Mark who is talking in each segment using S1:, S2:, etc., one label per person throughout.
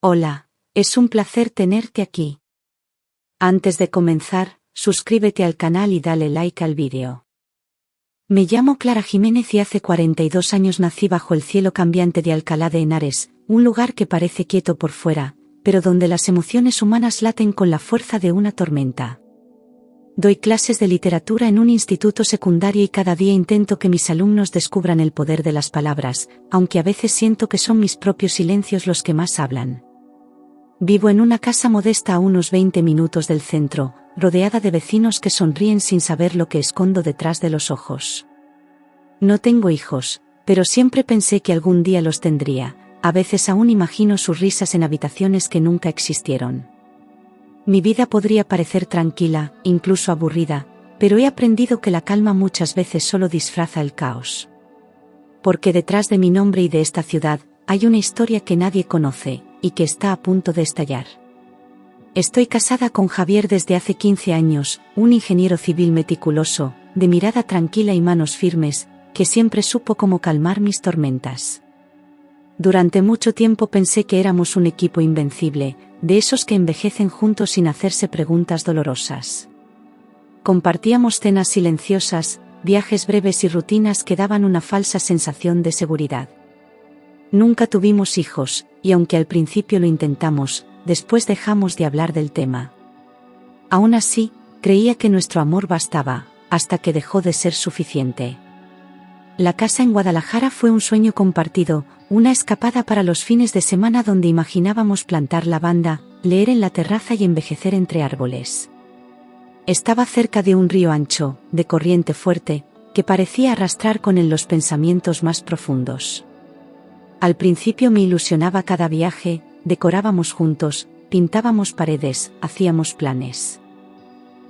S1: Hola, es un placer tenerte aquí. Antes de comenzar, suscríbete al canal y dale like al vídeo. Me llamo Clara Jiménez y hace 42 años nací bajo el cielo cambiante de Alcalá de Henares, un lugar que parece quieto por fuera, pero donde las emociones humanas laten con la fuerza de una tormenta. Doy clases de literatura en un instituto secundario y cada día intento que mis alumnos descubran el poder de las palabras, aunque a veces siento que son mis propios silencios los que más hablan. Vivo en una casa modesta a unos 20 minutos del centro, rodeada de vecinos que sonríen sin saber lo que escondo detrás de los ojos. No tengo hijos, pero siempre pensé que algún día los tendría, a veces aún imagino sus risas en habitaciones que nunca existieron. Mi vida podría parecer tranquila, incluso aburrida, pero he aprendido que la calma muchas veces solo disfraza el caos. Porque detrás de mi nombre y de esta ciudad, hay una historia que nadie conoce, y que está a punto de estallar. Estoy casada con Javier desde hace 15 años, un ingeniero civil meticuloso, de mirada tranquila y manos firmes, que siempre supo cómo calmar mis tormentas. Durante mucho tiempo pensé que éramos un equipo invencible, de esos que envejecen juntos sin hacerse preguntas dolorosas. Compartíamos cenas silenciosas, viajes breves y rutinas que daban una falsa sensación de seguridad. Nunca tuvimos hijos, y aunque al principio lo intentamos, después dejamos de hablar del tema. Aún así, creía que nuestro amor bastaba, hasta que dejó de ser suficiente. La casa en Guadalajara fue un sueño compartido, una escapada para los fines de semana donde imaginábamos plantar lavanda, leer en la terraza y envejecer entre árboles. Estaba cerca de un río ancho, de corriente fuerte, que parecía arrastrar con él los pensamientos más profundos. Al principio me ilusionaba cada viaje, decorábamos juntos, pintábamos paredes, hacíamos planes.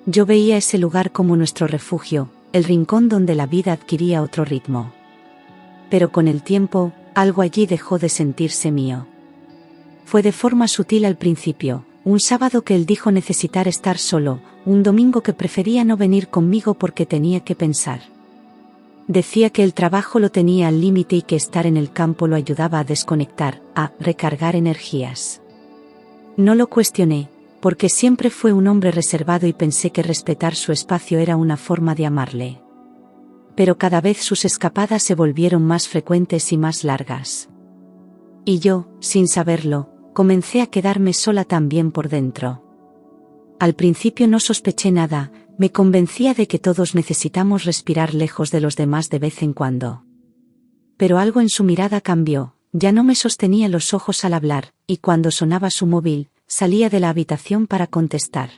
S1: Yo veía ese lugar como nuestro refugio, el rincón donde la vida adquiría otro ritmo. Pero con el tiempo, algo allí dejó de sentirse mío. Fue de forma sutil al principio, un sábado que él dijo necesitar estar solo, un domingo que prefería no venir conmigo porque tenía que pensar. Decía que el trabajo lo tenía al límite y que estar en el campo lo ayudaba a desconectar, a recargar energías. No lo cuestioné, porque siempre fue un hombre reservado y pensé que respetar su espacio era una forma de amarle. Pero cada vez sus escapadas se volvieron más frecuentes y más largas. Y yo, sin saberlo, comencé a quedarme sola también por dentro. Al principio no sospeché nada, me convencía de que todos necesitamos respirar lejos de los demás de vez en cuando. Pero algo en su mirada cambió, ya no me sostenía los ojos al hablar, y cuando sonaba su móvil, salía de la habitación para contestar.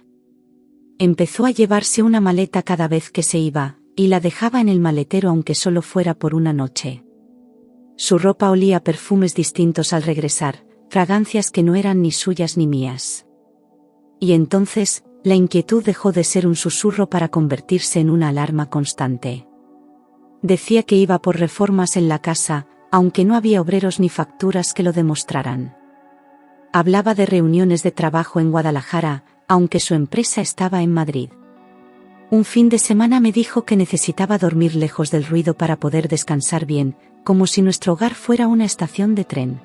S1: Empezó a llevarse una maleta cada vez que se iba, y la dejaba en el maletero aunque solo fuera por una noche. Su ropa olía a perfumes distintos al regresar, fragancias que no eran ni suyas ni mías. Y entonces, la inquietud dejó de ser un susurro para convertirse en una alarma constante. Decía que iba por reformas en la casa, aunque no había obreros ni facturas que lo demostraran. Hablaba de reuniones de trabajo en Guadalajara, aunque su empresa estaba en Madrid. Un fin de semana me dijo que necesitaba dormir lejos del ruido para poder descansar bien, como si nuestro hogar fuera una estación de tren.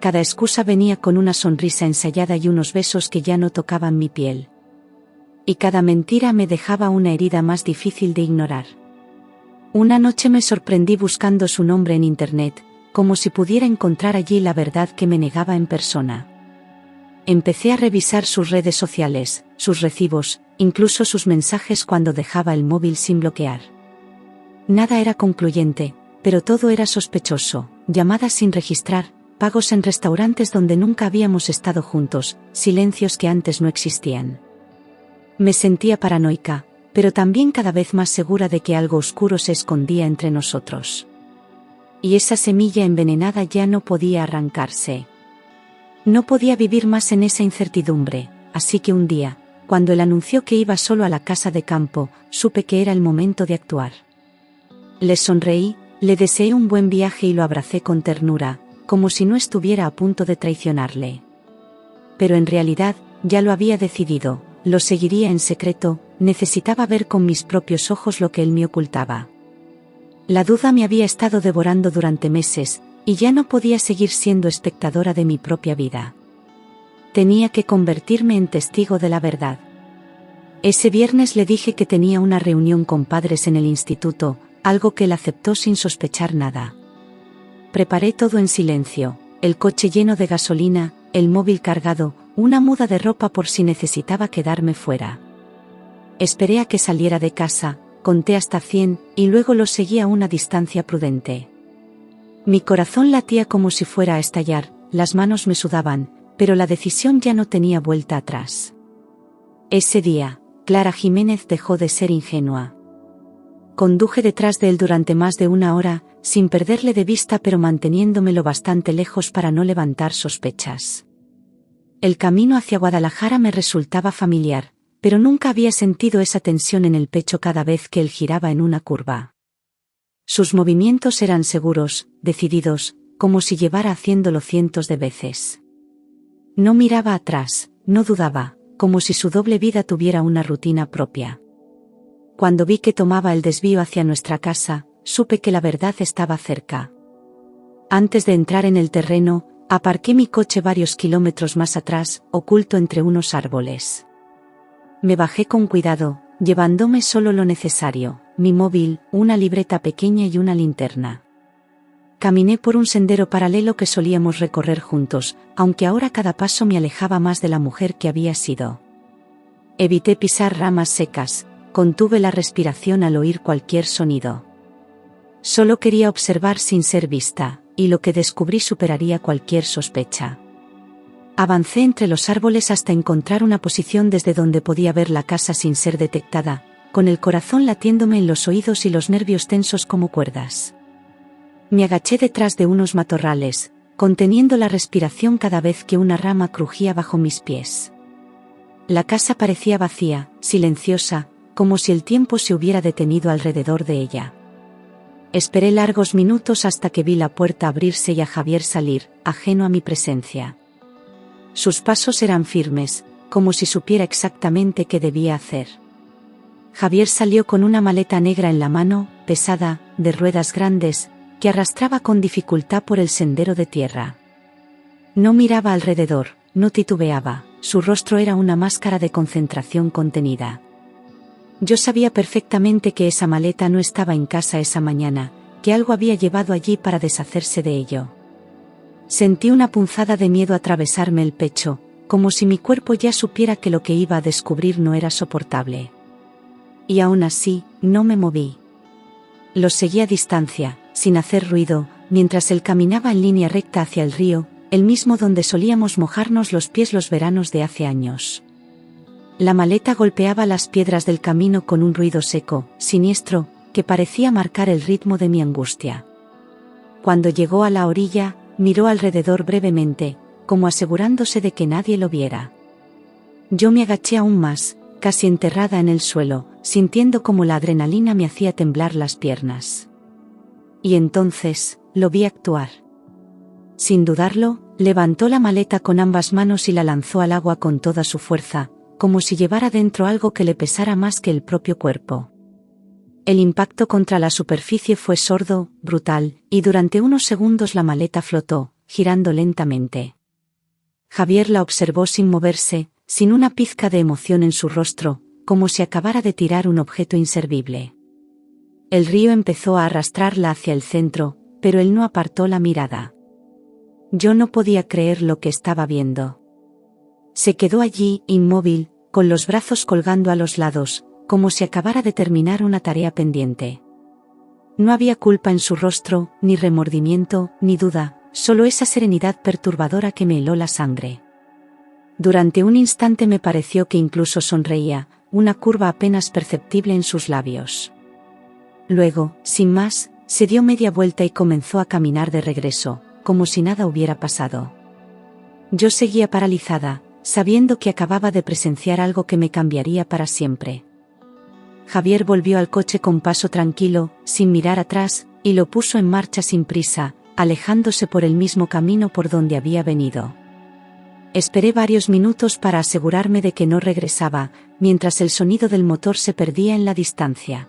S1: Cada excusa venía con una sonrisa ensayada y unos besos que ya no tocaban mi piel. Y cada mentira me dejaba una herida más difícil de ignorar. Una noche me sorprendí buscando su nombre en internet, como si pudiera encontrar allí la verdad que me negaba en persona. Empecé a revisar sus redes sociales, sus recibos, incluso sus mensajes cuando dejaba el móvil sin bloquear. Nada era concluyente, pero todo era sospechoso, llamadas sin registrar, pagos en restaurantes donde nunca habíamos estado juntos, silencios que antes no existían. Me sentía paranoica, pero también cada vez más segura de que algo oscuro se escondía entre nosotros. Y esa semilla envenenada ya no podía arrancarse. No podía vivir más en esa incertidumbre, así que un día, cuando él anunció que iba solo a la casa de campo, supe que era el momento de actuar. Le sonreí, le deseé un buen viaje y lo abracé con ternura, como si no estuviera a punto de traicionarle. Pero en realidad, ya lo había decidido, lo seguiría en secreto, necesitaba ver con mis propios ojos lo que él me ocultaba. La duda me había estado devorando durante meses, y ya no podía seguir siendo espectadora de mi propia vida. Tenía que convertirme en testigo de la verdad. Ese viernes le dije que tenía una reunión con padres en el instituto, algo que él aceptó sin sospechar nada. Preparé todo en silencio, el coche lleno de gasolina, el móvil cargado, una muda de ropa por si necesitaba quedarme fuera. Esperé a que saliera de casa, conté hasta 100, y luego lo seguí a una distancia prudente. Mi corazón latía como si fuera a estallar, las manos me sudaban, pero la decisión ya no tenía vuelta atrás. Ese día, Clara Jiménez dejó de ser ingenua. Conduje detrás de él durante más de una hora, sin perderle de vista pero manteniéndome lo bastante lejos para no levantar sospechas. El camino hacia Guadalajara me resultaba familiar, pero nunca había sentido esa tensión en el pecho cada vez que él giraba en una curva. Sus movimientos eran seguros, decididos, como si llevara haciéndolo cientos de veces. No miraba atrás, no dudaba, como si su doble vida tuviera una rutina propia. Cuando vi que tomaba el desvío hacia nuestra casa, supe que la verdad estaba cerca. Antes de entrar en el terreno, aparqué mi coche varios kilómetros más atrás, oculto entre unos árboles. Me bajé con cuidado, llevándome solo lo necesario, mi móvil, una libreta pequeña y una linterna. Caminé por un sendero paralelo que solíamos recorrer juntos, aunque ahora cada paso me alejaba más de la mujer que había sido. Evité pisar ramas secas, contuve la respiración al oír cualquier sonido. Solo quería observar sin ser vista, y lo que descubrí superaría cualquier sospecha. Avancé entre los árboles hasta encontrar una posición desde donde podía ver la casa sin ser detectada, con el corazón latiéndome en los oídos y los nervios tensos como cuerdas. Me agaché detrás de unos matorrales, conteniendo la respiración cada vez que una rama crujía bajo mis pies. La casa parecía vacía, silenciosa, como si el tiempo se hubiera detenido alrededor de ella. Esperé largos minutos hasta que vi la puerta abrirse y a Javier salir, ajeno a mi presencia. Sus pasos eran firmes, como si supiera exactamente qué debía hacer. Javier salió con una maleta negra en la mano, pesada, de ruedas grandes, que arrastraba con dificultad por el sendero de tierra. No miraba alrededor, no titubeaba, su rostro era una máscara de concentración contenida. Yo sabía perfectamente que esa maleta no estaba en casa esa mañana, que algo había llevado allí para deshacerse de ello. Sentí una punzada de miedo atravesarme el pecho, como si mi cuerpo ya supiera que lo que iba a descubrir no era soportable. Y aún así, no me moví. Lo seguí a distancia, sin hacer ruido, mientras él caminaba en línea recta hacia el río, el mismo donde solíamos mojarnos los pies los veranos de hace años. La maleta golpeaba las piedras del camino con un ruido seco, siniestro, que parecía marcar el ritmo de mi angustia. Cuando llegó a la orilla, miró alrededor brevemente, como asegurándose de que nadie lo viera. Yo me agaché aún más, casi enterrada en el suelo, sintiendo como la adrenalina me hacía temblar las piernas. Y entonces, lo vi actuar. Sin dudarlo, levantó la maleta con ambas manos y la lanzó al agua con toda su fuerza, como si llevara dentro algo que le pesara más que el propio cuerpo. El impacto contra la superficie fue sordo, brutal, y durante unos segundos la maleta flotó, girando lentamente. Javier la observó sin moverse, sin una pizca de emoción en su rostro, como si acabara de tirar un objeto inservible. El río empezó a arrastrarla hacia el centro, pero él no apartó la mirada. Yo no podía creer lo que estaba viendo. Se quedó allí, inmóvil, con los brazos colgando a los lados, como si acabara de terminar una tarea pendiente. No había culpa en su rostro, ni remordimiento, ni duda, solo esa serenidad perturbadora que me heló la sangre. Durante un instante me pareció que incluso sonreía, una curva apenas perceptible en sus labios. Luego, sin más, se dio media vuelta y comenzó a caminar de regreso, como si nada hubiera pasado. Yo seguía paralizada, sabiendo que acababa de presenciar algo que me cambiaría para siempre. Javier volvió al coche con paso tranquilo, sin mirar atrás, y lo puso en marcha sin prisa, alejándose por el mismo camino por donde había venido. Esperé varios minutos para asegurarme de que no regresaba, mientras el sonido del motor se perdía en la distancia.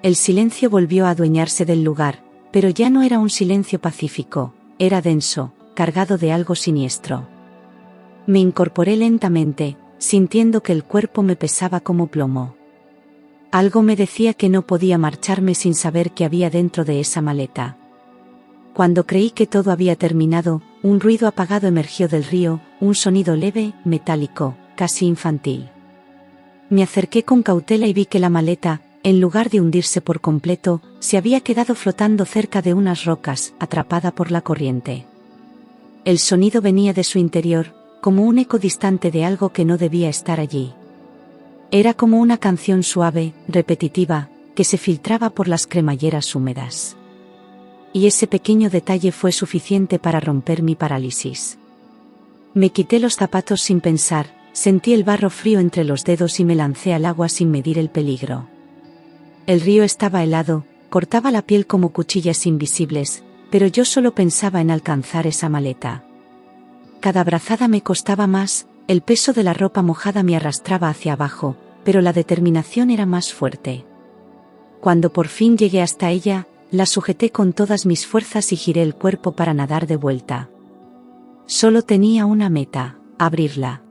S1: El silencio volvió a adueñarse del lugar, pero ya no era un silencio pacífico, era denso, cargado de algo siniestro. Me incorporé lentamente, sintiendo que el cuerpo me pesaba como plomo. Algo me decía que no podía marcharme sin saber qué había dentro de esa maleta. Cuando creí que todo había terminado, un ruido apagado emergió del río, un sonido leve, metálico, casi infantil. Me acerqué con cautela y vi que la maleta, en lugar de hundirse por completo, se había quedado flotando cerca de unas rocas, atrapada por la corriente. El sonido venía de su interior, como un eco distante de algo que no debía estar allí. Era como una canción suave, repetitiva, que se filtraba por las cremalleras húmedas. Y ese pequeño detalle fue suficiente para romper mi parálisis. Me quité los zapatos sin pensar, sentí el barro frío entre los dedos y me lancé al agua sin medir el peligro. El río estaba helado, cortaba la piel como cuchillas invisibles, pero yo solo pensaba en alcanzar esa maleta. Cada brazada me costaba más, el peso de la ropa mojada me arrastraba hacia abajo, pero la determinación era más fuerte. Cuando por fin llegué hasta ella, la sujeté con todas mis fuerzas y giré el cuerpo para nadar de vuelta. Solo tenía una meta, abrirla.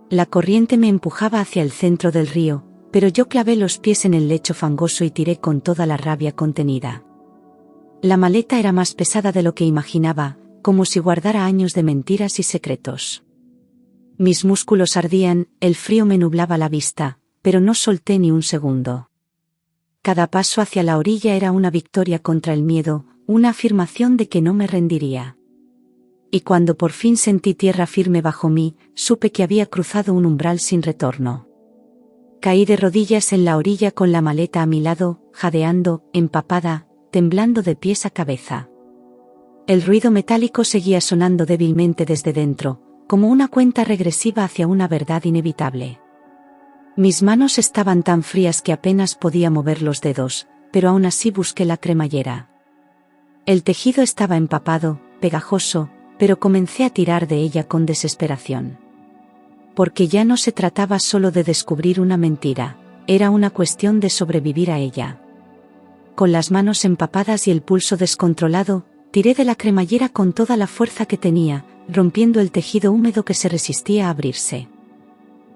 S1: La corriente me empujaba hacia el centro del río, pero yo clavé los pies en el lecho fangoso y tiré con toda la rabia contenida. La maleta era más pesada de lo que imaginaba, como si guardara años de mentiras y secretos. Mis músculos ardían, el frío me nublaba la vista, pero no solté ni un segundo. Cada paso hacia la orilla era una victoria contra el miedo, una afirmación de que no me rendiría. Y cuando por fin sentí tierra firme bajo mí, supe que había cruzado un umbral sin retorno. Caí de rodillas en la orilla con la maleta a mi lado, jadeando, empapada, temblando de pies a cabeza. El ruido metálico seguía sonando débilmente desde dentro, como una cuenta regresiva hacia una verdad inevitable. Mis manos estaban tan frías que apenas podía mover los dedos, pero aún así busqué la cremallera. El tejido estaba empapado, pegajoso, pero comencé a tirar de ella con desesperación. Porque ya no se trataba solo de descubrir una mentira, era una cuestión de sobrevivir a ella. Con las manos empapadas y el pulso descontrolado, tiré de la cremallera con toda la fuerza que tenía, rompiendo el tejido húmedo que se resistía a abrirse.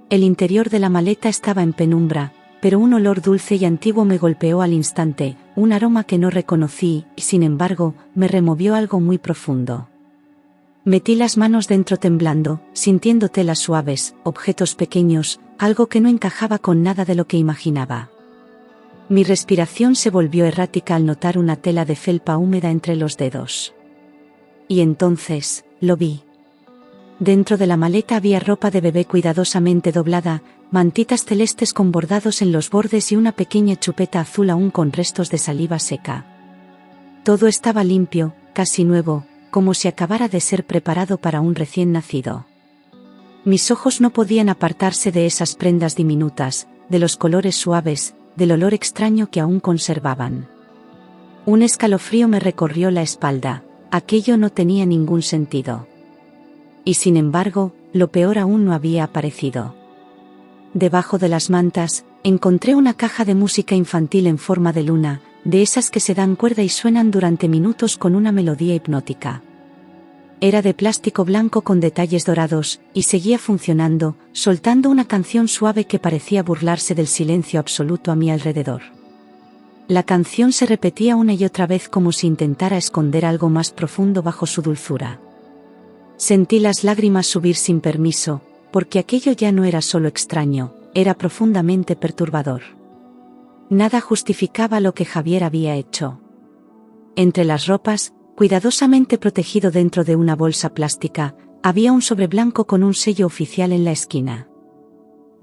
S1: El interior de la maleta estaba en penumbra, pero un olor dulce y antiguo me golpeó al instante, un aroma que no reconocí, y sin embargo, me removió algo muy profundo. Metí las manos dentro temblando, sintiendo telas suaves, objetos pequeños, algo que no encajaba con nada de lo que imaginaba. Mi respiración se volvió errática al notar una tela de felpa húmeda entre los dedos. Y entonces, lo vi. Dentro de la maleta había ropa de bebé cuidadosamente doblada, mantitas celestes con bordados en los bordes y una pequeña chupeta azul aún con restos de saliva seca. Todo estaba limpio, casi nuevo, como si acabara de ser preparado para un recién nacido. Mis ojos no podían apartarse de esas prendas diminutas, de los colores suaves, del olor extraño que aún conservaban. Un escalofrío me recorrió la espalda, aquello no tenía ningún sentido. Y sin embargo, lo peor aún no había aparecido. Debajo de las mantas, encontré una caja de música infantil en forma de luna, de esas que se dan cuerda y suenan durante minutos con una melodía hipnótica. Era de plástico blanco con detalles dorados, y seguía funcionando, soltando una canción suave que parecía burlarse del silencio absoluto a mi alrededor. La canción se repetía una y otra vez como si intentara esconder algo más profundo bajo su dulzura. Sentí las lágrimas subir sin permiso, porque aquello ya no era solo extraño, era profundamente perturbador. Nada justificaba lo que Javier había hecho. Entre las ropas, cuidadosamente protegido dentro de una bolsa plástica, había un sobre blanco con un sello oficial en la esquina.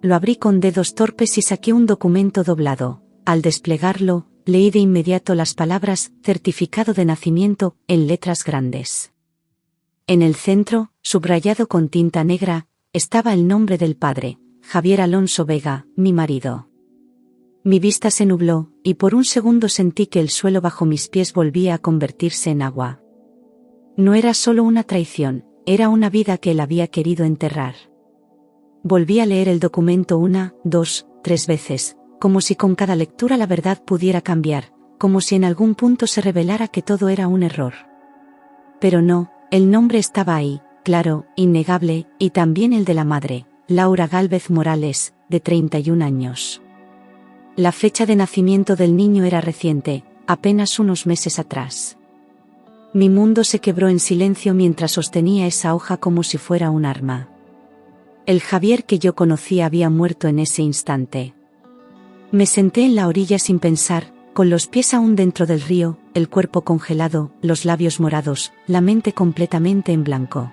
S1: Lo abrí con dedos torpes y saqué un documento doblado. Al desplegarlo, leí de inmediato las palabras «Certificado de nacimiento» en letras grandes. En el centro, subrayado con tinta negra, estaba el nombre del padre, Javier Alonso Vega, mi marido. Mi vista se nubló, y por un segundo sentí que el suelo bajo mis pies volvía a convertirse en agua. No era solo una traición, era una vida que él había querido enterrar. Volví a leer el documento 1, 2, 3 veces, como si con cada lectura la verdad pudiera cambiar, como si en algún punto se revelara que todo era un error. Pero no, el nombre estaba ahí, claro, innegable, y también el de la madre, Laura Gálvez Morales, de 31 años. La fecha de nacimiento del niño era reciente, apenas unos meses atrás. Mi mundo se quebró en silencio mientras sostenía esa hoja como si fuera un arma. El Javier que yo conocía había muerto en ese instante. Me senté en la orilla sin pensar, con los pies aún dentro del río, el cuerpo congelado, los labios morados, la mente completamente en blanco.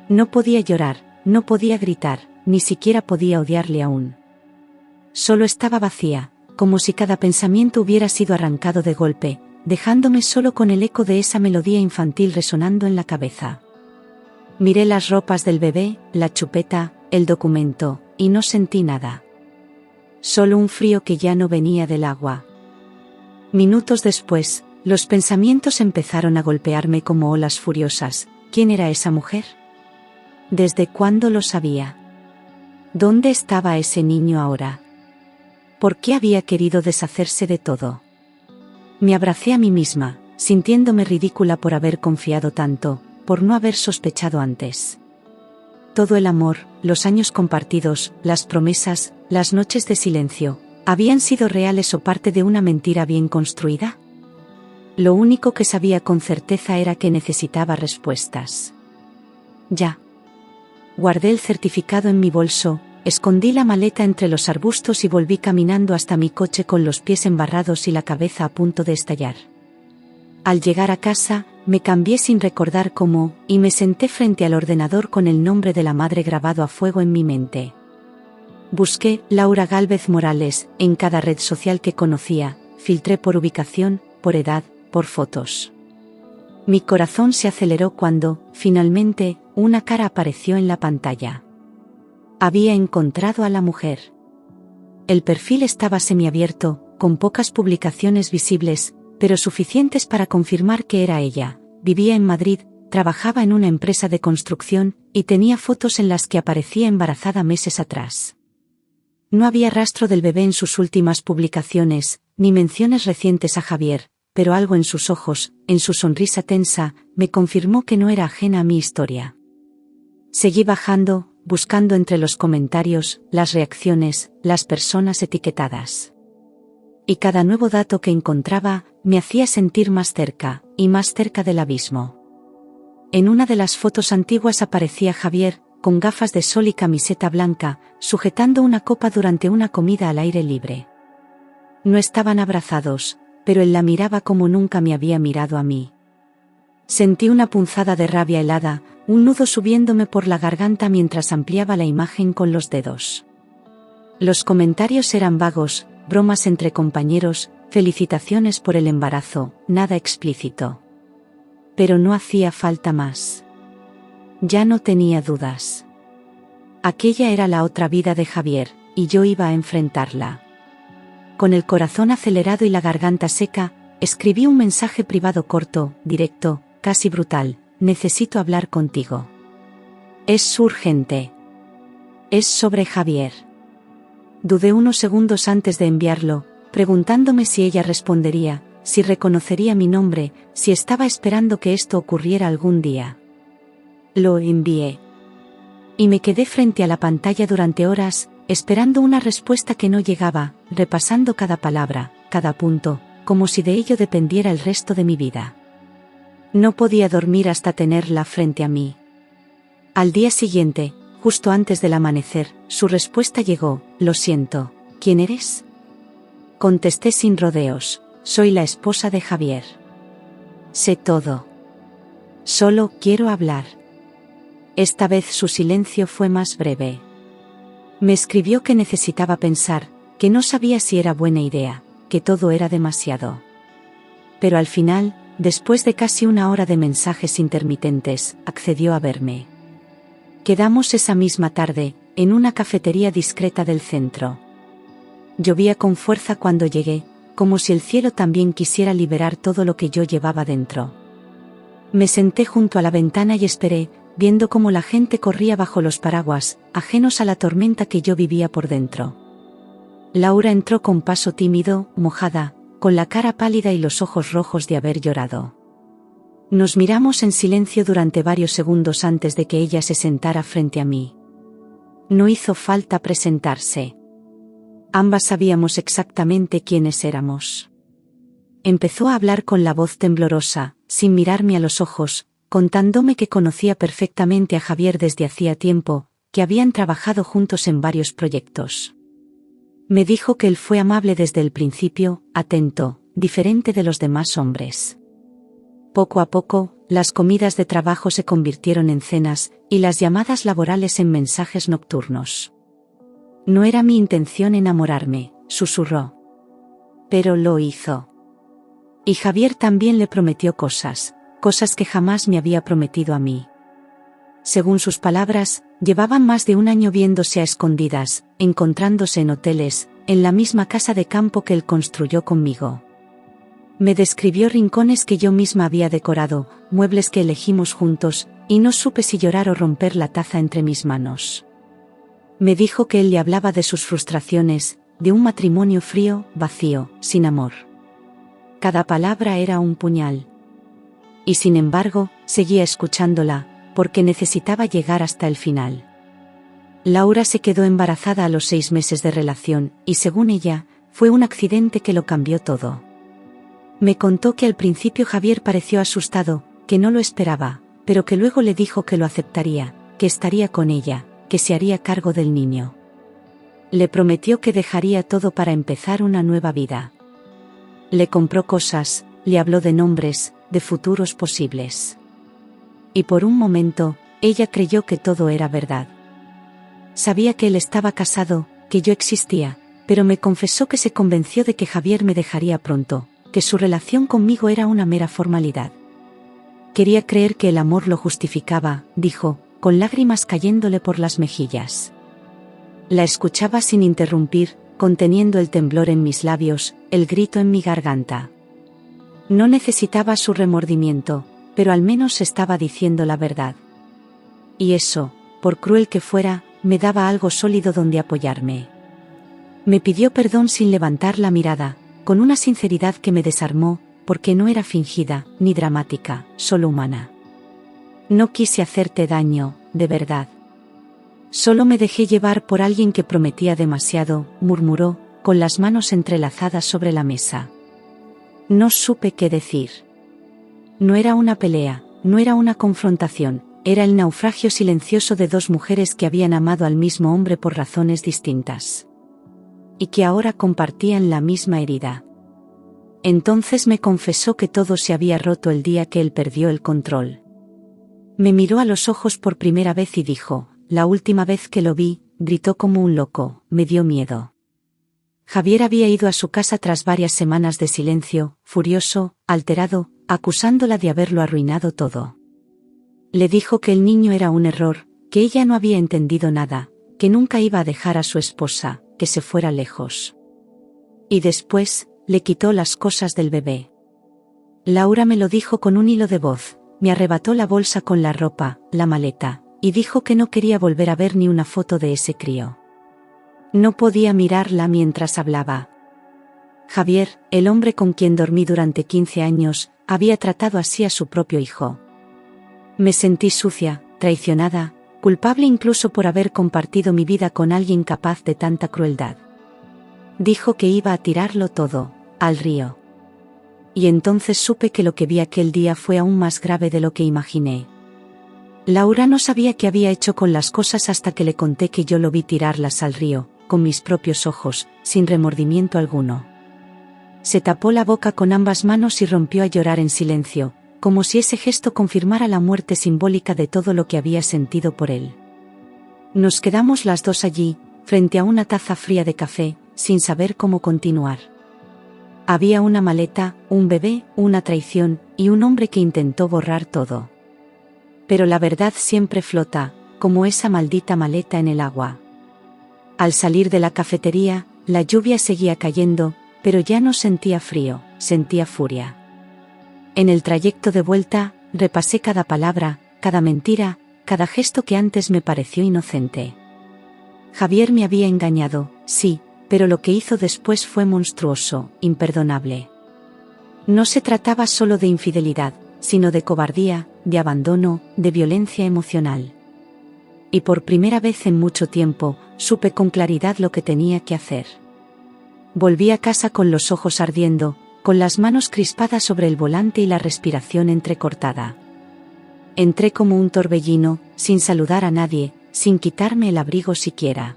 S1: No podía llorar, no podía gritar, ni siquiera podía odiarle aún. Solo estaba vacía, como si cada pensamiento hubiera sido arrancado de golpe, dejándome solo con el eco de esa melodía infantil resonando en la cabeza. Miré las ropas del bebé, la chupeta, el documento, y no sentí nada. Solo un frío que ya no venía del agua. Minutos después, los pensamientos empezaron a golpearme como olas furiosas. ¿Quién era esa mujer? ¿Desde cuándo lo sabía? ¿Dónde estaba ese niño ahora? ¿Por qué había querido deshacerse de todo? Me abracé a mí misma, sintiéndome ridícula por haber confiado tanto, por no haber sospechado antes. Todo el amor, los años compartidos, las promesas, las noches de silencio, ¿habían sido reales o parte de una mentira bien construida? Lo único que sabía con certeza era que necesitaba respuestas. Ya. Guardé el certificado en mi bolso, escondí la maleta entre los arbustos y volví caminando hasta mi coche con los pies embarrados y la cabeza a punto de estallar. Al llegar a casa, me cambié sin recordar cómo, y me senté frente al ordenador con el nombre de la madre grabado a fuego en mi mente. Busqué Laura Gálvez Morales en cada red social que conocía, filtré por ubicación, por edad, por fotos. Mi corazón se aceleró cuando, finalmente, una cara apareció en la pantalla. Había encontrado a la mujer. El perfil estaba semiabierto, con pocas publicaciones visibles, pero suficientes para confirmar que era ella. Vivía en Madrid, trabajaba en una empresa de construcción, y tenía fotos en las que aparecía embarazada meses atrás. No había rastro del bebé en sus últimas publicaciones, ni menciones recientes a Javier, pero algo en sus ojos, en su sonrisa tensa, me confirmó que no era ajena a mi historia. Seguí bajando, buscando entre los comentarios, las reacciones, las personas etiquetadas. Y cada nuevo dato que encontraba, me hacía sentir más cerca, y más cerca del abismo. En una de las fotos antiguas aparecía Javier, con gafas de sol y camiseta blanca, sujetando una copa durante una comida al aire libre. No estaban abrazados, pero él la miraba como nunca me había mirado a mí. Sentí una punzada de rabia helada, un nudo subiéndome por la garganta mientras ampliaba la imagen con los dedos. Los comentarios eran vagos, bromas entre compañeros, felicitaciones por el embarazo, nada explícito. Pero no hacía falta más. Ya no tenía dudas. Aquella era la otra vida de Javier, y yo iba a enfrentarla. Con el corazón acelerado y la garganta seca, escribí un mensaje privado corto, directo, casi brutal: necesito hablar contigo. Es urgente. Es sobre Javier. Dudé unos segundos antes de enviarlo, preguntándome si ella respondería, si reconocería mi nombre, si estaba esperando que esto ocurriera algún día. Lo envié. Y me quedé frente a la pantalla durante horas, esperando una respuesta que no llegaba, repasando cada palabra, cada punto, como si de ello dependiera el resto de mi vida. No podía dormir hasta tenerla frente a mí. Al día siguiente, justo antes del amanecer, su respuesta llegó: lo siento, ¿quién eres? Contesté sin rodeos: soy la esposa de Javier. Sé todo. Solo quiero hablar. Esta vez su silencio fue más breve. Me escribió que necesitaba pensar, que no sabía si era buena idea, que todo era demasiado. Pero al final, después de casi una hora de mensajes intermitentes, accedió a verme. Quedamos esa misma tarde, en una cafetería discreta del centro. Llovía con fuerza cuando llegué, como si el cielo también quisiera liberar todo lo que yo llevaba dentro. Me senté junto a la ventana y esperé, viendo cómo la gente corría bajo los paraguas, ajenos a la tormenta que yo vivía por dentro. Laura entró con paso tímido, mojada, con la cara pálida y los ojos rojos de haber llorado. Nos miramos en silencio durante varios segundos antes de que ella se sentara frente a mí. No hizo falta presentarse. Ambas sabíamos exactamente quiénes éramos. Empezó a hablar con la voz temblorosa, sin mirarme a los ojos, contándome que conocía perfectamente a Javier desde hacía tiempo, que habían trabajado juntos en varios proyectos. Me dijo que él fue amable desde el principio, atento, diferente de los demás hombres. Poco a poco, las comidas de trabajo se convirtieron en cenas, y las llamadas laborales en mensajes nocturnos. No era mi intención enamorarme, susurró. Pero lo hizo. Y Javier también le prometió cosas que jamás me había prometido a mí. Según sus palabras, llevaban más de un año viéndose a escondidas, encontrándose en hoteles, en la misma casa de campo que él construyó conmigo. Me describió rincones que yo misma había decorado, muebles que elegimos juntos, y no supe si llorar o romper la taza entre mis manos. Me dijo que él le hablaba de sus frustraciones, de un matrimonio frío, vacío, sin amor. Cada palabra era un puñal. Y sin embargo, seguía escuchándola, porque necesitaba llegar hasta el final. Laura se quedó embarazada a los 6 meses de relación, y según ella, fue un accidente que lo cambió todo. Me contó que al principio Javier pareció asustado, que no lo esperaba, pero que luego le dijo que lo aceptaría, que estaría con ella, que se haría cargo del niño. Le prometió que dejaría todo para empezar una nueva vida. Le compró cosas, le habló de nombres, de futuros posibles. Y por un momento, ella creyó que todo era verdad. Sabía que él estaba casado, que yo existía, pero me confesó que se convenció de que Javier me dejaría pronto, que su relación conmigo era una mera formalidad. Quería creer que el amor lo justificaba, dijo, con lágrimas cayéndole por las mejillas. La escuchaba sin interrumpir, conteniendo el temblor en mis labios, el grito en mi garganta. No necesitaba su remordimiento, pero al menos estaba diciendo la verdad. Y eso, por cruel que fuera, me daba algo sólido donde apoyarme. Me pidió perdón sin levantar la mirada, con una sinceridad que me desarmó, porque no era fingida, ni dramática, solo humana. No quise hacerte daño, de verdad. Solo me dejé llevar por alguien que prometía demasiado, murmuró, con las manos entrelazadas sobre la mesa. No supe qué decir. No era una pelea, no era una confrontación, era el naufragio silencioso de dos mujeres que habían amado al mismo hombre por razones distintas. Y que ahora compartían la misma herida. Entonces me confesó que todo se había roto el día que él perdió el control. Me miró a los ojos por primera vez y dijo, la última vez que lo vi, gritó como un loco, me dio miedo. Javier había ido a su casa tras varias semanas de silencio, furioso, alterado, acusándola de haberlo arruinado todo. Le dijo que el niño era un error, que ella no había entendido nada, que nunca iba a dejar a su esposa, que se fuera lejos. Y después, le quitó las cosas del bebé. Laura me lo dijo con un hilo de voz, me arrebató la bolsa con la ropa, la maleta, y dijo que no quería volver a ver ni una foto de ese crío. No podía mirarla mientras hablaba. Javier, el hombre con quien dormí durante 15 años, había tratado así a su propio hijo. Me sentí sucia, traicionada, culpable incluso por haber compartido mi vida con alguien capaz de tanta crueldad. Dijo que iba a tirarlo todo, al río. Y entonces supe que lo que vi aquel día fue aún más grave de lo que imaginé. Laura no sabía qué había hecho con las cosas hasta que le conté que yo lo vi tirarlas al río, con mis propios ojos, sin remordimiento alguno. Se tapó la boca con ambas manos y rompió a llorar en silencio, como si ese gesto confirmara la muerte simbólica de todo lo que había sentido por él. Nos quedamos las dos allí, frente a una taza fría de café, sin saber cómo continuar. Había una maleta, un bebé, una traición, y un hombre que intentó borrar todo. Pero la verdad siempre flota, como esa maldita maleta en el agua. Al salir de la cafetería, la lluvia seguía cayendo, pero ya no sentía frío, sentía furia. En el trayecto de vuelta, repasé cada palabra, cada mentira, cada gesto que antes me pareció inocente. Javier me había engañado, sí, pero lo que hizo después fue monstruoso, imperdonable. No se trataba solo de infidelidad, sino de cobardía, de abandono, de violencia emocional. Y por primera vez en mucho tiempo, supe con claridad lo que tenía que hacer. Volví a casa con los ojos ardiendo, con las manos crispadas sobre el volante y la respiración entrecortada. Entré como un torbellino, sin saludar a nadie, sin quitarme el abrigo siquiera.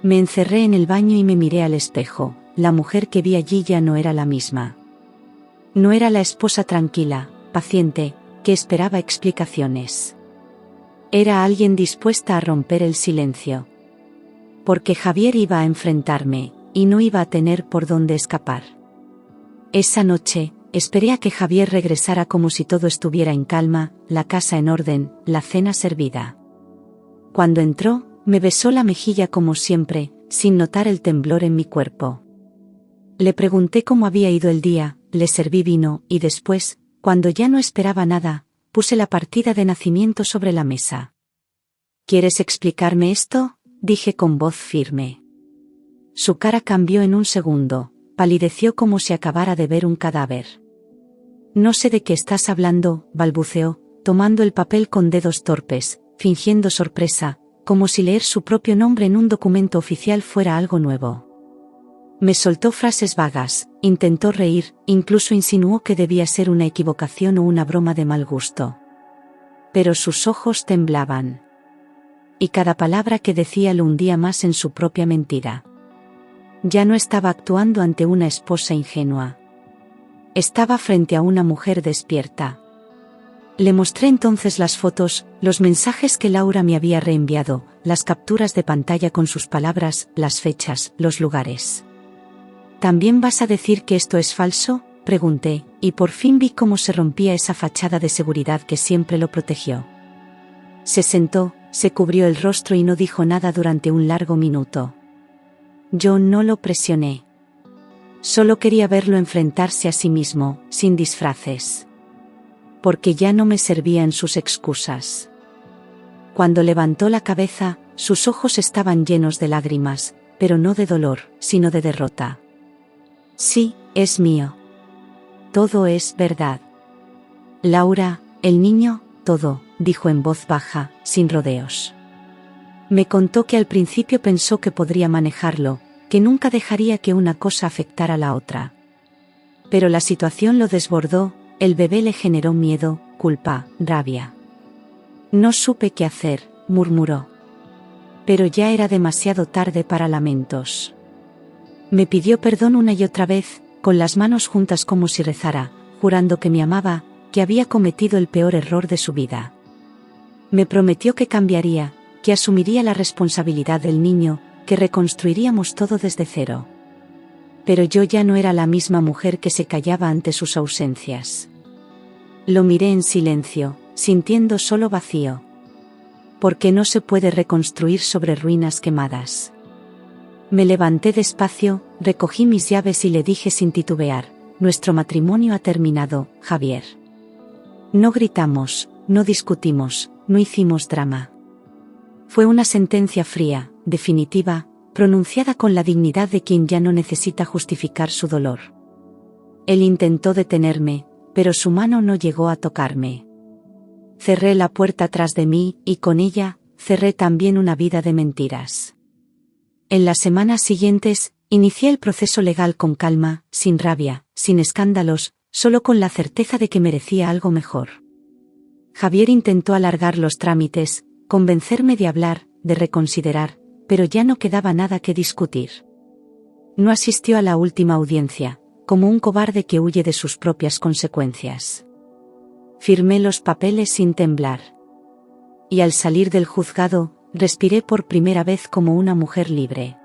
S1: Me encerré en el baño y me miré al espejo. La mujer que vi allí ya no era la misma. No era la esposa tranquila, paciente, que esperaba explicaciones. Era alguien dispuesta a romper el silencio. Porque Javier iba a enfrentarme, y no iba a tener por dónde escapar. Esa noche, esperé a que Javier regresara como si todo estuviera en calma, la casa en orden, la cena servida. Cuando entró, me besó la mejilla como siempre, sin notar el temblor en mi cuerpo. Le pregunté cómo había ido el día, le serví vino, y después, cuando ya no esperaba nada, puse la partida de nacimiento sobre la mesa. ¿Quieres explicarme esto?, dije con voz firme. Su cara cambió en un segundo, palideció como si acabara de ver un cadáver. No sé de qué estás hablando, balbuceó, tomando el papel con dedos torpes, fingiendo sorpresa, como si leer su propio nombre en un documento oficial fuera algo nuevo. Me soltó frases vagas, intentó reír, incluso insinuó que debía ser una equivocación o una broma de mal gusto. Pero sus ojos temblaban. Y cada palabra que decía lo hundía más en su propia mentira. Ya no estaba actuando ante una esposa ingenua. Estaba frente a una mujer despierta. Le mostré entonces las fotos, los mensajes que Laura me había reenviado, las capturas de pantalla con sus palabras, las fechas, los lugares. ¿También vas a decir que esto es falso?, pregunté, y por fin vi cómo se rompía esa fachada de seguridad que siempre lo protegió. Se sentó, se cubrió el rostro y no dijo nada durante un largo minuto. Yo no lo presioné. Solo quería verlo enfrentarse a sí mismo, sin disfraces. Porque ya no me servían sus excusas. Cuando levantó la cabeza, sus ojos estaban llenos de lágrimas, pero no de dolor, sino de derrota. Sí, es mío. Todo es verdad. Laura, el niño, todo, dijo en voz baja, sin rodeos. Me contó que al principio pensó que podría manejarlo, que nunca dejaría que una cosa afectara a la otra. Pero la situación lo desbordó, el bebé le generó miedo, culpa, rabia. No supe qué hacer, murmuró. Pero ya era demasiado tarde para lamentos. Me pidió perdón una y otra vez, con las manos juntas como si rezara, jurando que me amaba, que había cometido el peor error de su vida. Me prometió que cambiaría, que asumiría la responsabilidad del niño, que reconstruiríamos todo desde cero. Pero yo ya no era la misma mujer que se callaba ante sus ausencias. Lo miré en silencio, sintiendo solo vacío. Porque no se puede reconstruir sobre ruinas quemadas. Me levanté despacio, recogí mis llaves y le dije sin titubear, nuestro matrimonio ha terminado, Javier. No gritamos, no discutimos, no hicimos drama. Fue una sentencia fría, definitiva, pronunciada con la dignidad de quien ya no necesita justificar su dolor. Él intentó detenerme, pero su mano no llegó a tocarme. Cerré la puerta tras de mí, y con ella, cerré también una vida de mentiras. En las semanas siguientes, inicié el proceso legal con calma, sin rabia, sin escándalos, solo con la certeza de que merecía algo mejor. Javier intentó alargar los trámites, convencerme de hablar, de reconsiderar, pero ya no quedaba nada que discutir. No asistió a la última audiencia, como un cobarde que huye de sus propias consecuencias. Firmé los papeles sin temblar. Y al salir del juzgado, respiré por primera vez como una mujer libre.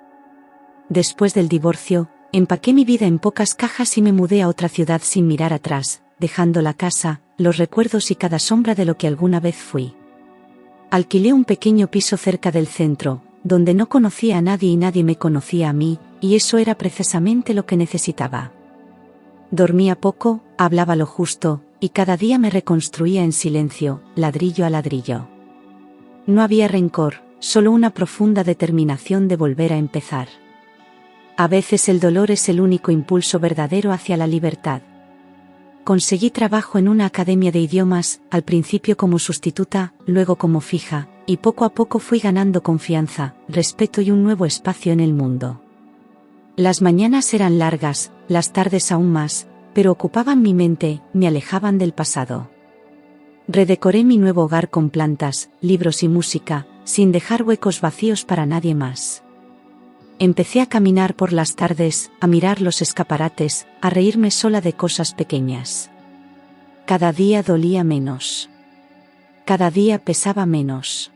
S1: Después del divorcio, empaqué mi vida en pocas cajas y me mudé a otra ciudad sin mirar atrás, dejando la casa, los recuerdos y cada sombra de lo que alguna vez fui. Alquilé un pequeño piso cerca del centro, donde no conocía a nadie y nadie me conocía a mí, y eso era precisamente lo que necesitaba. Dormía poco, hablaba lo justo, y cada día me reconstruía en silencio, ladrillo a ladrillo. No había rencor, solo una profunda determinación de volver a empezar. A veces el dolor es el único impulso verdadero hacia la libertad. Conseguí trabajo en una academia de idiomas, al principio como sustituta, luego como fija, y poco a poco fui ganando confianza, respeto y un nuevo espacio en el mundo. Las mañanas eran largas, las tardes aún más, pero ocupaban mi mente, me alejaban del pasado. Redecoré mi nuevo hogar con plantas, libros y música, sin dejar huecos vacíos para nadie más. Empecé a caminar por las tardes, a mirar los escaparates, a reírme sola de cosas pequeñas. Cada día dolía menos. Cada día pesaba menos.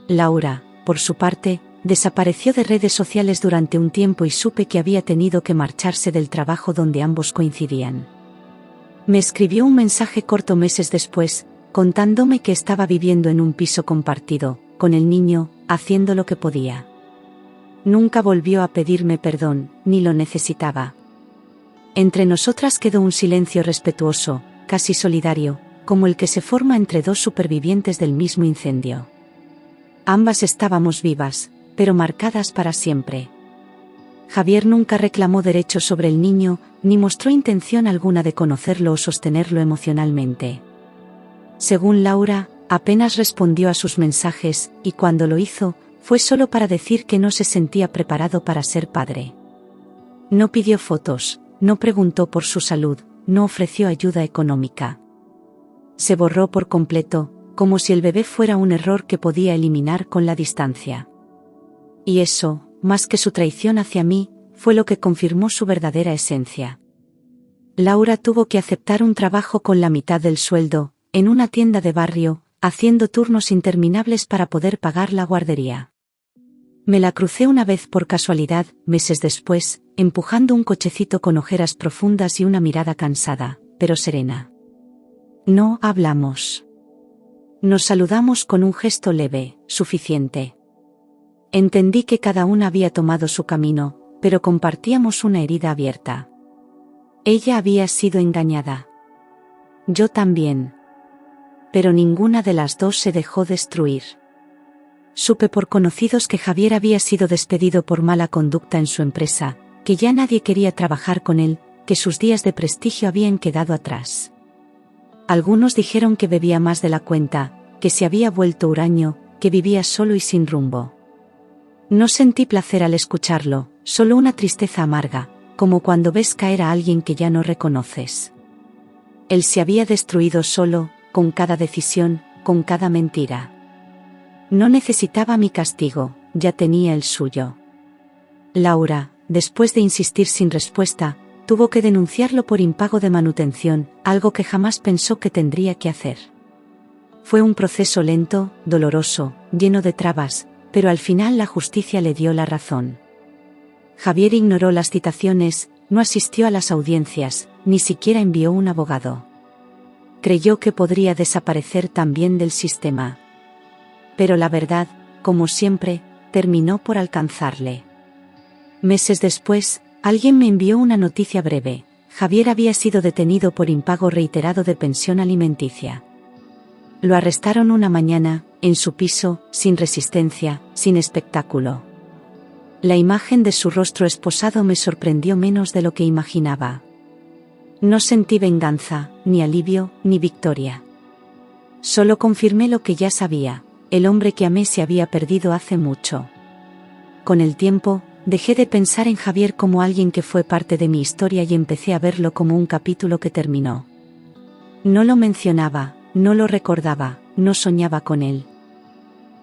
S1: Laura, por su parte, desapareció de redes sociales durante un tiempo y supe que había tenido que marcharse del trabajo donde ambos coincidían. Me escribió un mensaje corto meses después, contándome que estaba viviendo en un piso compartido, con el niño, haciendo lo que podía. Nunca volvió a pedirme perdón, ni lo necesitaba. Entre nosotras quedó un silencio respetuoso, casi solidario, como el que se forma entre dos supervivientes del mismo incendio. Ambas estábamos vivas, pero marcadas para siempre. Javier nunca reclamó derechos sobre el niño, ni mostró intención alguna de conocerlo o sostenerlo emocionalmente. Según Laura, apenas respondió a sus mensajes, y cuando lo hizo, fue solo para decir que no se sentía preparado para ser padre. No pidió fotos, no preguntó por su salud, no ofreció ayuda económica. Se borró por completo, como si el bebé fuera un error que podía eliminar con la distancia. Y eso, más que su traición hacia mí, fue lo que confirmó su verdadera esencia. Laura tuvo que aceptar un trabajo con la mitad del sueldo, en una tienda de barrio, haciendo turnos interminables para poder pagar la guardería. Me la crucé una vez por casualidad, meses después, empujando un cochecito con ojeras profundas y una mirada cansada, pero serena. No hablamos. Nos saludamos con un gesto leve, suficiente. Entendí que cada una había tomado su camino, pero compartíamos una herida abierta. Ella había sido engañada. Yo también. Pero ninguna de las dos se dejó destruir. Supe por conocidos que Javier había sido despedido por mala conducta en su empresa, que ya nadie quería trabajar con él, que sus días de prestigio habían quedado atrás. Algunos dijeron que bebía más de la cuenta, que se había vuelto huraño, que vivía solo y sin rumbo. No sentí placer al escucharlo, solo una tristeza amarga, como cuando ves caer a alguien que ya no reconoces. Él se había destruido solo, con cada decisión, con cada mentira. No necesitaba mi castigo, ya tenía el suyo. Laura, después de insistir sin respuesta, tuvo que denunciarlo por impago de manutención, algo que jamás pensó que tendría que hacer. Fue un proceso lento, doloroso, lleno de trabas, pero al final la justicia le dio la razón. Javier ignoró las citaciones, no asistió a las audiencias, ni siquiera envió un abogado. Creyó que podría desaparecer también del sistema. Pero la verdad, como siempre, terminó por alcanzarle. Meses después, alguien me envió una noticia breve. Javier había sido detenido por impago reiterado de pensión alimenticia. Lo arrestaron una mañana, en su piso, sin resistencia, sin espectáculo. La imagen de su rostro esposado me sorprendió menos de lo que imaginaba. No sentí venganza, ni alivio, ni victoria. Solo confirmé lo que ya sabía: el hombre que amé se había perdido hace mucho. Con el tiempo, dejé de pensar en Javier como alguien que fue parte de mi historia y empecé a verlo como un capítulo que terminó. No lo mencionaba, no lo recordaba, no soñaba con él.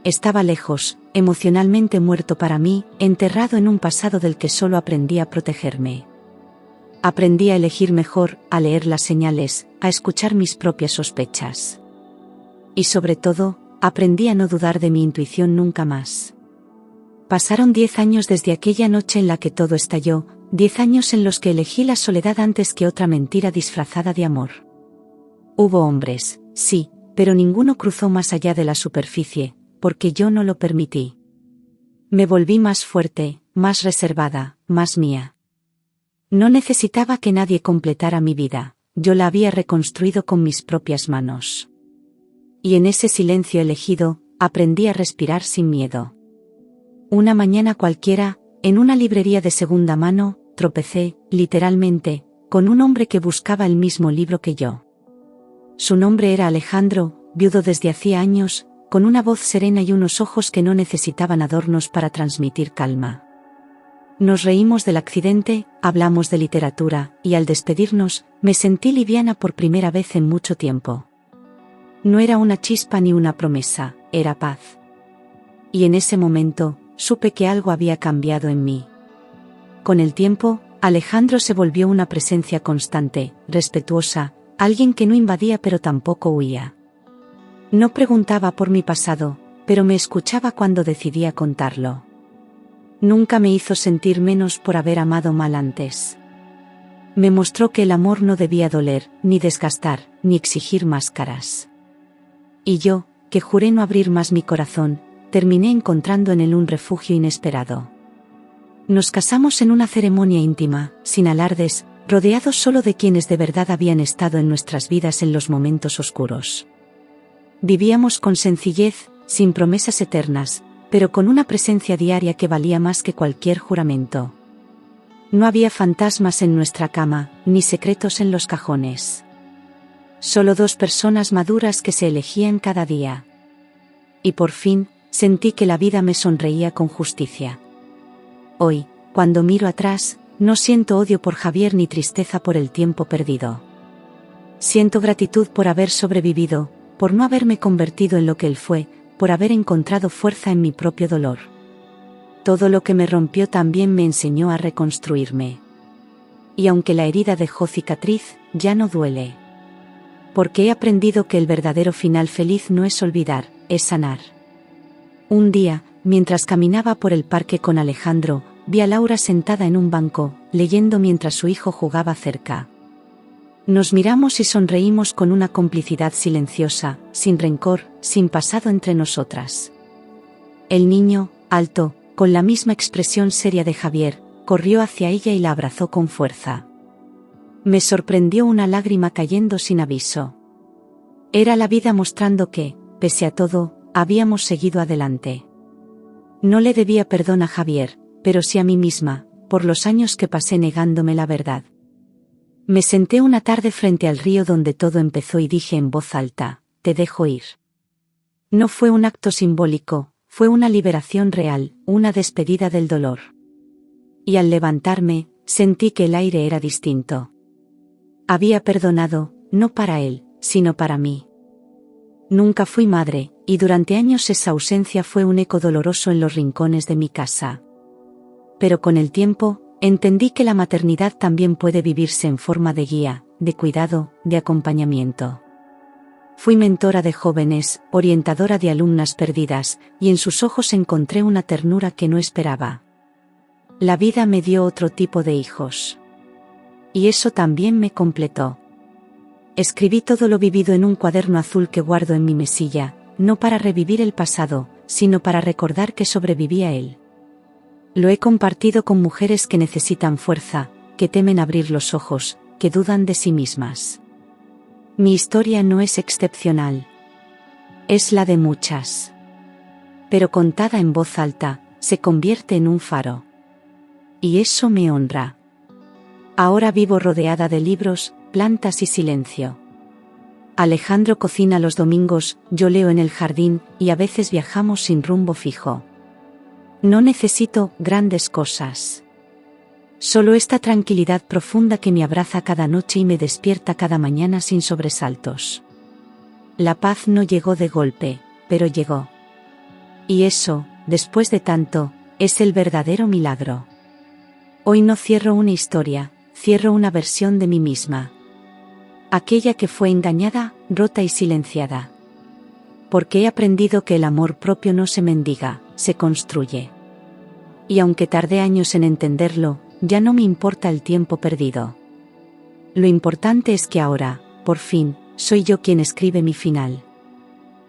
S1: Estaba lejos, emocionalmente muerto para mí, enterrado en un pasado del que solo aprendí a protegerme. Aprendí a elegir mejor, a leer las señales, a escuchar mis propias sospechas. Y sobre todo, aprendí a no dudar de mi intuición nunca más. Pasaron 10 años desde aquella noche en la que todo estalló, 10 años en los que elegí la soledad antes que otra mentira disfrazada de amor. Hubo hombres, sí, pero ninguno cruzó más allá de la superficie, porque yo no lo permití. Me volví más fuerte, más reservada, más mía. No necesitaba que nadie completara mi vida, yo la había reconstruido con mis propias manos. Y en ese silencio elegido, aprendí a respirar sin miedo. Una mañana cualquiera, en una librería de segunda mano, tropecé, literalmente, con un hombre que buscaba el mismo libro que yo. Su nombre era Alejandro, viudo desde hacía años, con una voz serena y unos ojos que no necesitaban adornos para transmitir calma. Nos reímos del accidente, hablamos de literatura, y al despedirnos, me sentí liviana por primera vez en mucho tiempo. No era una chispa ni una promesa, era paz. Y en ese momento, supe que algo había cambiado en mí. Con el tiempo, Alejandro se volvió una presencia constante, respetuosa, alguien que no invadía pero tampoco huía. No preguntaba por mi pasado, pero me escuchaba cuando decidía contarlo. Nunca me hizo sentir menos por haber amado mal antes. Me mostró que el amor no debía doler, ni desgastar, ni exigir máscaras. Y yo, que juré no abrir más mi corazón, terminé encontrando en él un refugio inesperado. Nos casamos en una ceremonia íntima, sin alardes, rodeados solo de quienes de verdad habían estado en nuestras vidas en los momentos oscuros. Vivíamos con sencillez, sin promesas eternas, pero con una presencia diaria que valía más que cualquier juramento. No había fantasmas en nuestra cama, ni secretos en los cajones. Solo dos personas maduras que se elegían cada día. Y por fin, sentí que la vida me sonreía con justicia. Hoy, cuando miro atrás, no siento odio por Javier ni tristeza por el tiempo perdido. Siento gratitud por haber sobrevivido, por no haberme convertido en lo que él fue, por haber encontrado fuerza en mi propio dolor. Todo lo que me rompió también me enseñó a reconstruirme. Y aunque la herida dejó cicatriz, ya no duele. Porque he aprendido que el verdadero final feliz no es olvidar, es sanar. Un día, mientras caminaba por el parque con Alejandro, vi a Laura sentada en un banco, leyendo mientras su hijo jugaba cerca. Nos miramos y sonreímos con una complicidad silenciosa, sin rencor, sin pasado entre nosotras. El niño, alto, con la misma expresión seria de Javier, corrió hacia ella y la abrazó con fuerza. Me sorprendió una lágrima cayendo sin aviso. Era la vida mostrando que, pese a todo, habíamos seguido adelante. No le debía perdón a Javier, pero sí a mí misma, por los años que pasé negándome la verdad. Me senté una tarde frente al río donde todo empezó y dije en voz alta, te dejo ir. No fue un acto simbólico, fue una liberación real, una despedida del dolor. Y al levantarme, sentí que el aire era distinto. Había perdonado, no para él, sino para mí. Nunca fui madre, y durante años esa ausencia fue un eco doloroso en los rincones de mi casa. Pero con el tiempo, entendí que la maternidad también puede vivirse en forma de guía, de cuidado, de acompañamiento. Fui mentora de jóvenes, orientadora de alumnas perdidas, y en sus ojos encontré una ternura que no esperaba. La vida me dio otro tipo de hijos. Y eso también me completó. Escribí todo lo vivido en un cuaderno azul que guardo en mi mesilla, no para revivir el pasado, sino para recordar que sobreviví a él. Lo he compartido con mujeres que necesitan fuerza, que temen abrir los ojos, que dudan de sí mismas. Mi historia no es excepcional. Es la de muchas. Pero contada en voz alta, se convierte en un faro. Y eso me honra. Ahora vivo rodeada de libros, plantas y silencio. Alejandro cocina los domingos, yo leo en el jardín, y a veces viajamos sin rumbo fijo. No necesito grandes cosas. Solo esta tranquilidad profunda que me abraza cada noche y me despierta cada mañana sin sobresaltos. La paz no llegó de golpe, pero llegó. Y eso, después de tanto, es el verdadero milagro. Hoy no cierro una historia, cierro una versión de mí misma. Aquella que fue engañada, rota y silenciada. Porque he aprendido que el amor propio no se mendiga, se construye. Y aunque tardé años en entenderlo, ya no me importa el tiempo perdido. Lo importante es que ahora, por fin, soy yo quien escribe mi final.